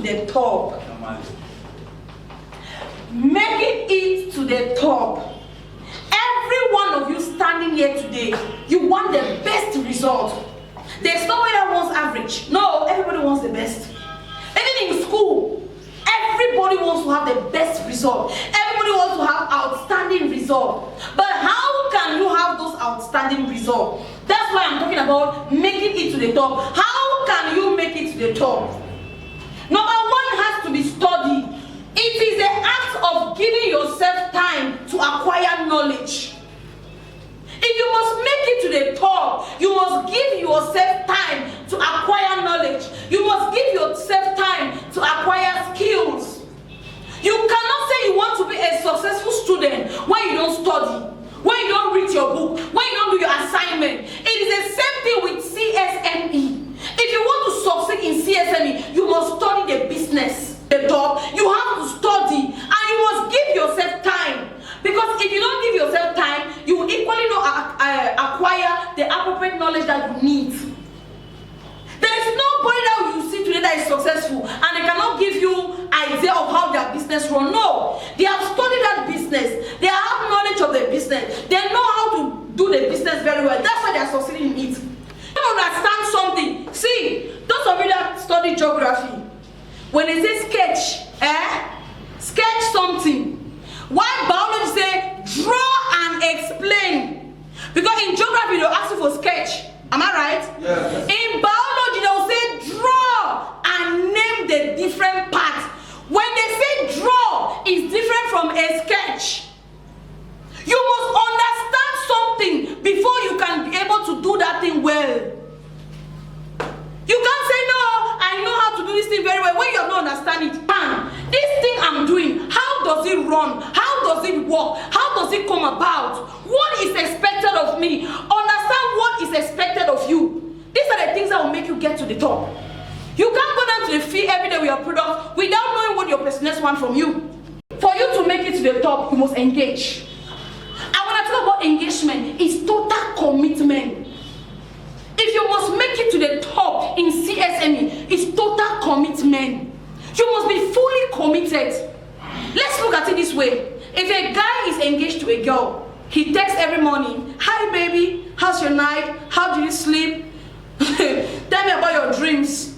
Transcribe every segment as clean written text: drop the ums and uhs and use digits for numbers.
the top. Making it to the top. Every one of you standing here today, you want the best result. There's nobody that wants average. No, everybody wants the best. Even in school, everybody wants to have the best result. Everybody wants to have outstanding result. But how can you have those outstanding results? That's why I'm talking about making it to the top. How can you make it to the top? Number one has to be study. It is the act of giving yourself time to acquire knowledge. If you must make it to the top, you must give yourself time to acquire knowledge. You must give yourself time to acquire skills. You cannot say you want to be a successful student when you don't study, when you don't read your book, when you don't do your assignment. It is the same thing with CSME. If you want to succeed in CSME, you must study the business. The top, you have to study and you must give yourself time. Because if you don't give yourself time, you will equally not acquire the appropriate knowledge that you need. There is nobody that you see today that is successful and they cannot give you idea of how their business runs. No, they have studied that business. They have knowledge of the business. They know how to do the business very well. That's why they are succeeding in it. You don't understand something. See, those of you that study geography, when they say sketch, sketch something. Why biology say draw and explain? Because in geography they'll ask you for sketch. Am I right? Yes. In biology they'll say draw and name the different parts. When they say draw, it's different from a sketch. You must understand something before you can be able to do that thing well. You can't say, no, I know how to do this thing very well. When you have not understand it, bam, this thing I'm doing, how does it run? How does it work? How does it come about? What is expected of me? Understand what is expected of you. These are the things that will make you get to the top. You can't go down to the field every day with your product without knowing what your business wants from you. For you to make it to the top, you must engage. And when I talk about engagement, it's total commitment. If you must make it to the top in CSME, it's total commitment. You must be fully committed. Let's look at it this way. If a guy is engaged to a girl, he texts every morning, "Hi baby, how's your night? How do you sleep? Tell me about your dreams."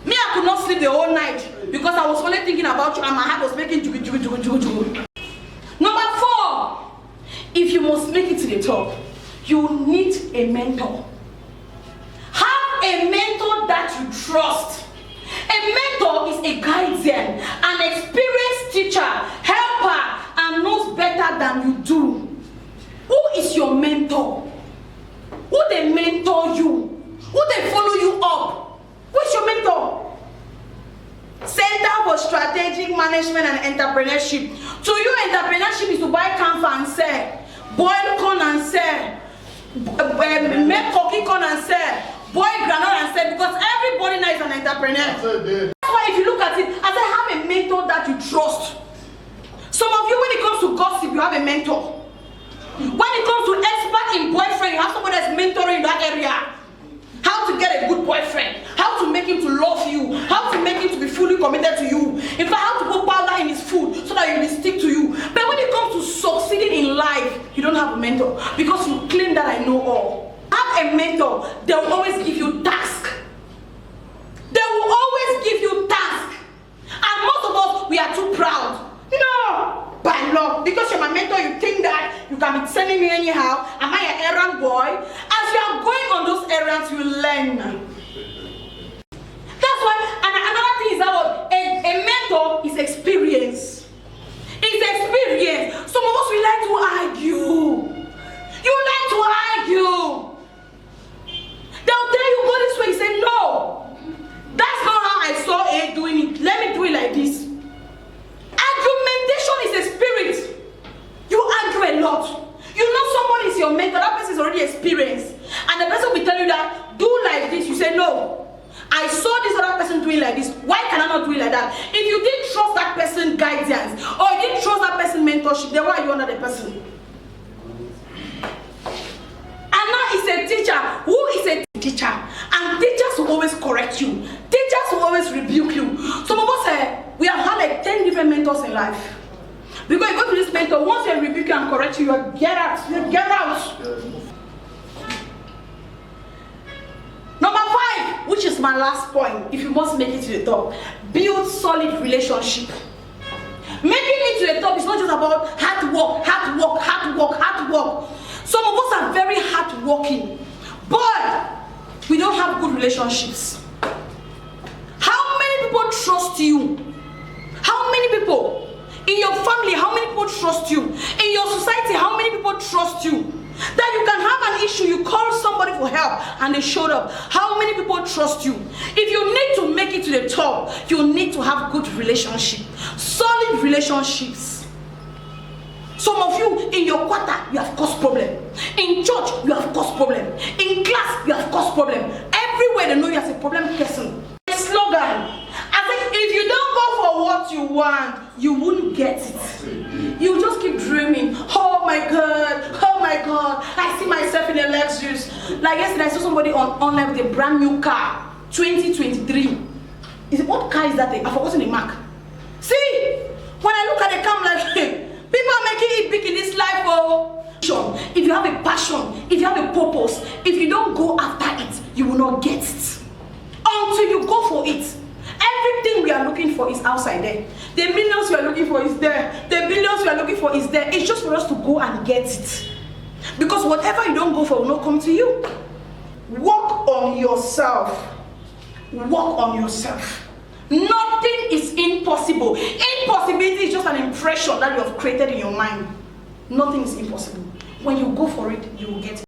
Me, I could not sleep the whole night because I was only thinking about you and my heart was making jugu. Number 4, if you must make it to the top, you need a mentor. Have a mentor that you trust. A mentor is a guardian, an experienced teacher, helper, and knows better than you do. Who is your mentor? Who they mentor you? Who they follow you up? Who is your mentor? Center for Strategic Management and Entrepreneurship. To you, entrepreneurship is to buy camphor and sell, boil corn and sell, make coffee corn and sell, boil granola and sell, because everybody now is an entrepreneur. That's why if you look at it, as I have a mentor that you trust. Some of you, when it comes to gossip, you have a mentor. When it comes to expert in boyfriend, you have somebody that's mentoring in that area. How to get a good boyfriend, how to make him to love you, how to make him to be fully committed to you. In fact, how to put powder in his food so that he will stick to you. But when it comes to succeeding in life, you don't have a mentor because you claim that I know all. Have a mentor, they will always give you tasks. They will always give you tasks. And most of us, we are too proud. No, by love, because you're my mentor, you think that you can be sending me anyhow. Am I an errand boy? As you are going on those errands, you learn. That's why, and another thing is that a mentor is experience. It's experience. Some of us, we like to argue. You like to argue. They'll tell you, go this way. You say, no, that's not how I saw A doing it. Let me do it like this. Argumentation is a spirit. You argue a lot. You know somebody is your mentor, that person is already experienced. And the person will tell you that, do like this. You say, no, I saw this other person doing like this. Why can I not do it like that? If you didn't trust that person's guidance, or you didn't trust that person's mentorship, then why are you under the person? Anna is a teacher. Who is a teacher? And teachers will always correct you. Teachers will always rebuke you. Some of us, we have had like 10 different mentors in life. Because you go to this mentor, once they rebuke you and correct you, you get out. You get out. Number 5, which is my last point, if you must make it to the top, build solid relationship. Making it to the top is not just about hard work, hard work, hard work, hard work. Some of us are very hard working, but we don't have good relationships. How many people trust you? How many people? In your family, how many people trust you? In your society, how many people trust you? That you can have an issue, you call somebody for help and they showed up. How many people trust you? If you need to make it to the top, you need to have good relationship, solid relationships. Some of you in your quarter, you have caused problem. In church, you have caused problem. In class, you have caused problem. Everywhere they know you as a problem person. A slogan. I think if you don't go for what you want, you won't get it. You just keep dreaming. Oh my God, I see myself in a Lexus. Like yesterday, I saw somebody online with a brand new car, 2023. What car is that thing? I've forgotten the mark. See, when I look at the car, I'm like, hey, people are making it big in this life. Oh, if you have a passion, if you have a purpose, if you don't go after it, you will not get it. Until you go for it. Everything we are looking for is outside there. The millions we are looking for is there. The billions we are looking for is there. It's just for us to go and get it. Because whatever you don't go for will not come to you. Work on yourself. Work on yourself. Nothing is impossible. Impossibility is just an impression that you have created in your mind. Nothing is impossible. When you go for it, you will get it.